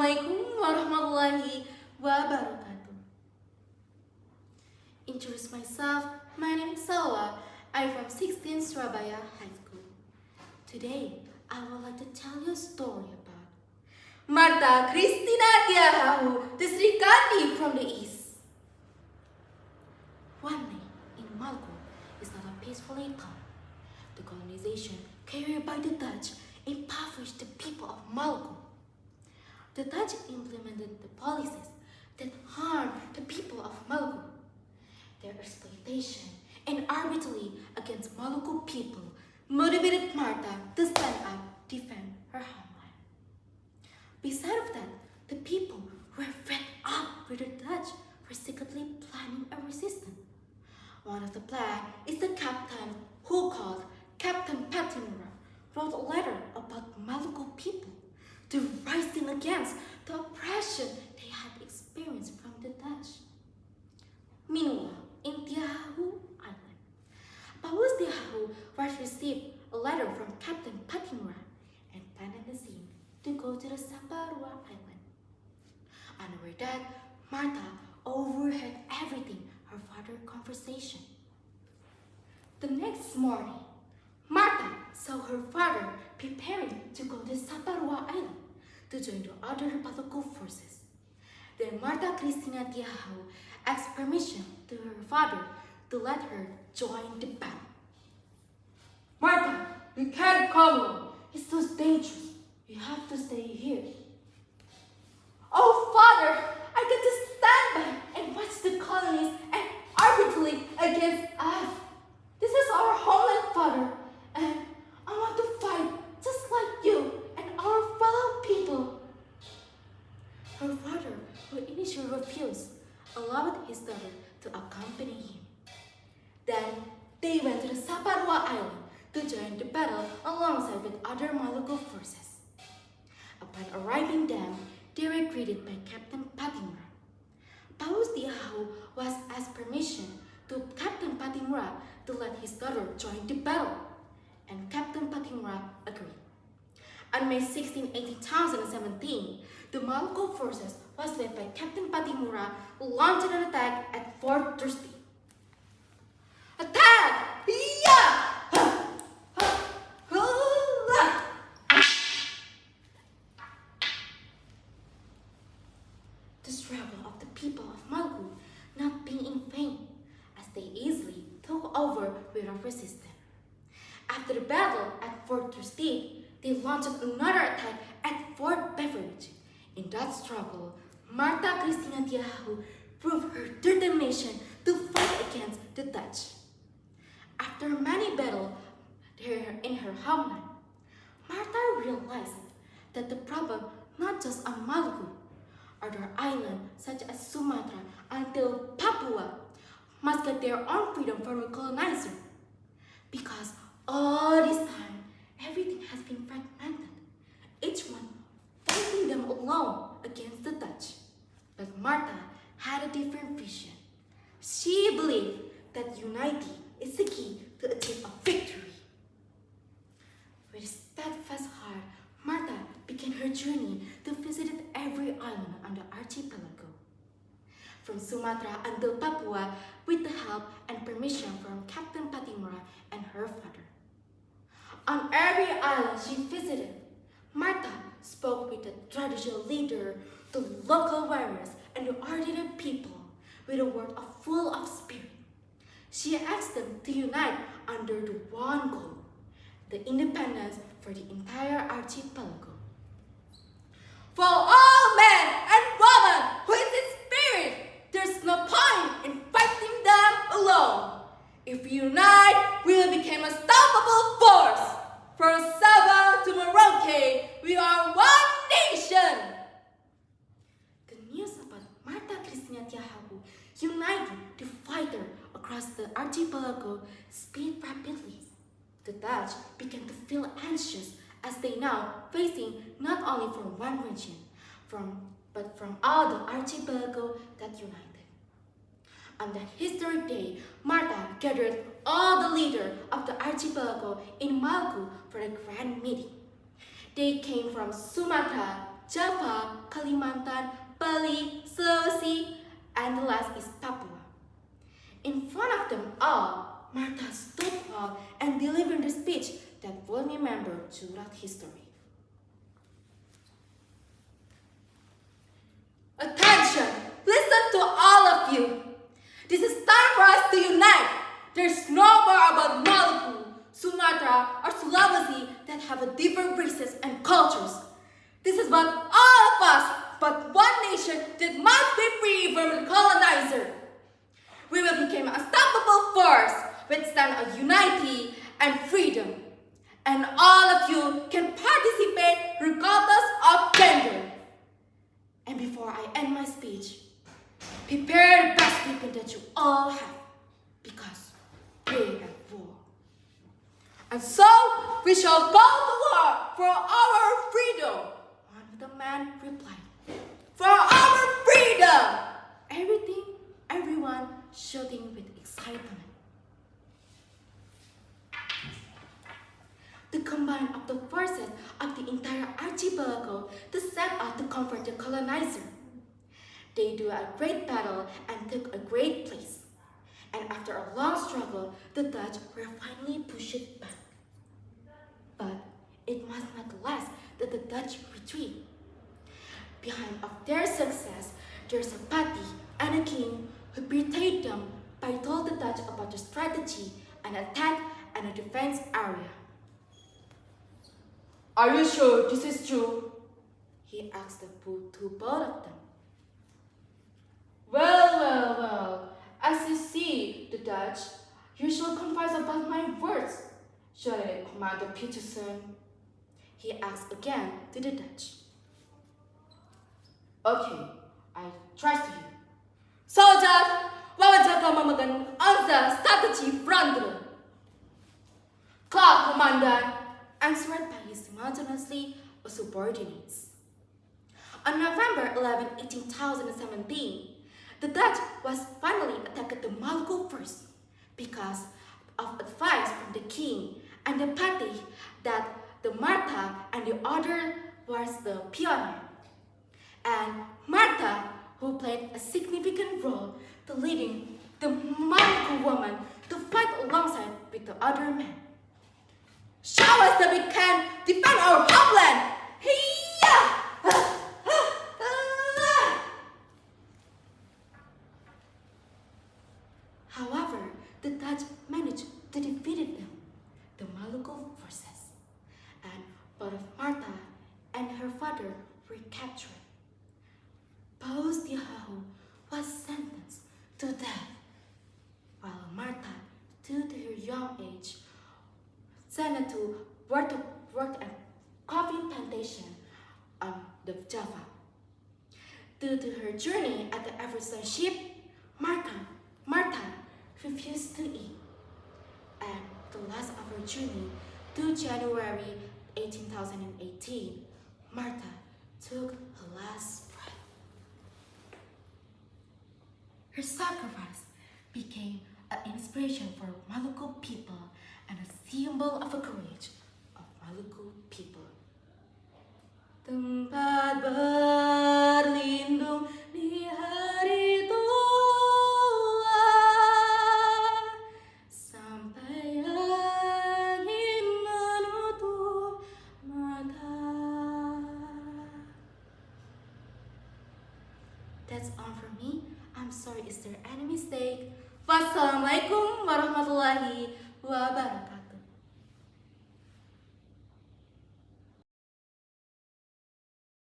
Assalamualaikum warahmatullahi wabarakatuh. Introduce myself, my name is Salwa. I'm from 16 Surabaya High School. Today, I would like to tell you a story about Marta Christina Tiahahu, the Srikandi from the East. One day in Maluku is not a peacefully time. The colonization carried by the Dutch impoverished the people of Maluku. The Dutch implemented the policies that harmed the people of Maluku. Their exploitation and arbitrarily against Maluku people motivated Marta to stand up, defend her homeland. Besides of that, the people were fed up with the Dutch for secretly planning a resistance. One of the plan is the captain who called Captain Patinura wrote a letter about Maluku people to rising against the oppression they had experienced from the Dutch. Meanwhile, in Tiahahu Island, Paus Tiahahu first received a letter from Captain Patinura and planned the scene to go to the Saparua Island. Unaware that, Marta overheard everything her father's conversation. The next morning, Marta saw her father preparing to go to Saparua Island to join the other Maluku forces. Then Marta Christina Tiahahu asked permission to her father to let her join the battle. Marta, you can't come alone. It's too dangerous. You have to stay here. Oh, father, I get to stand back and watch the colonies and arbitrarily against us. This is our homeland, father, and I want to fight just like you and our fellow people. Her father, who initially refused, allowed his daughter to accompany him. Then they went to the Saparua Island to join the battle alongside with other Maluku forces. Upon arriving there, they were greeted by Captain Patinura. Paus Tiahahu was asked permission to Captain Patinura to let his daughter join the battle, and Captain Patinura agreed. On May 16, 2017, the Maluku forces was led by Captain Patinura launched an attack at Fort Thirsty. Attack! Yeah! The struggle of the people of Maluku not being in vain, as they easily took over without resistance. After the battle at Fort Thirsty, they launched another attack at Fort Beveridge. In that struggle, Marta Christina Tiahahu proved her determination to fight against the Dutch. After many battles in her homeland, Marta realized that the problem not just on Maluku, other islands such as Sumatra until Papua must get their own freedom from the colonizer. Because all this time, everything has been fragmented, each one fighting them alone against the Dutch. But Marta had a different vision. She believed that unity is the key to achieve a victory. With a steadfast heart, Marta began her journey to visit every island on the archipelago, from Sumatra until Papua, with the help and permission from Captain Patinura and her father. On every island she visited, Marta spoke with the traditional leader, the local warriors, and the ordinary people with a word full of spirit. She asked them to unite under the one goal, the independence for the entire archipelago. For all men and women who is in spirit, there's no point in fighting them alone. If we unite, we will become a unstoppable force. From Sabah to Merauke, we are one nation. The news about Marta Christina Tiahahu uniting the fighter across the archipelago spread rapidly. The Dutch began to feel anxious as they now facing not only from one region, but from all the archipelago that united. On that historic day, Marta gathered all the leaders of the archipelago in Maluku for a grand meeting. They came from Sumatra, Java, Kalimantan, Bali, Sulawesi, and the last is Papua. In front of them all, Martha stood up and delivered a speech that will be remembered throughout history. Attention! Listen to all of you! This is time for us to unite! There's no more about Maluku, Sumatra, or Sulawesi that have different races and cultures. This is about all of us, but one nation that must be free from the colonizer. We will become an unstoppable force, withstand a unity and freedom. And all of you can participate regardless of gender. And before I end my speech, prepare the best weapon that you all have, because we're at war. And so we shall go to war for our freedom. One of the men replied, for our freedom! Everyone shouting with excitement. The combine of the forces of the entire archipelago to set out to comfort the colonizer. They do a great battle and took a great place. And after a long struggle, the Dutch were finally pushed back. But it must not last that the Dutch retreat. Behind of their success, there's a party and a king who betrayed them by told the Dutch about the strategy and attack and a defense area. Are you sure this is true? He asked to both of them. Well, as you see, the Dutch, you shall confess about my words. Shall I, Commander Peterson? He asked again to the Dutch. Okay, I trust you. Soldiers, wawancara memegang answer strategy frontal. Clark, Commander, answered by his simultaneously subordinates. On November 11, 1817, the Dutch was finally attacked the Maluku first because of advice from the king and the party that the Martha and the other was the pioneer. And Martha, who played a significant role to leading the Maluku woman to fight alongside with the other men. Show us that we can defend our homeland! However, the Dutch managed to defeat them, the Maluku forces, and both Martha and her father were captured. Paus Tiahahu was sentenced to death, while Martha, due to her young age, sent to work at coffee plantation on the Java. Due to her journey at the Everson ship, Martha refused to eat. And the last of her journey, to January 2018, Martha took her last breath. Her sacrifice became an inspiration for Maluku people and a symbol of the courage of Maluku people. Tempat berlindung di hari tua, sampai angin menutup mata. That's all for me. I'm sorry, is there any mistake? Wassalamualaikum warahmatullahi wabarakatuh.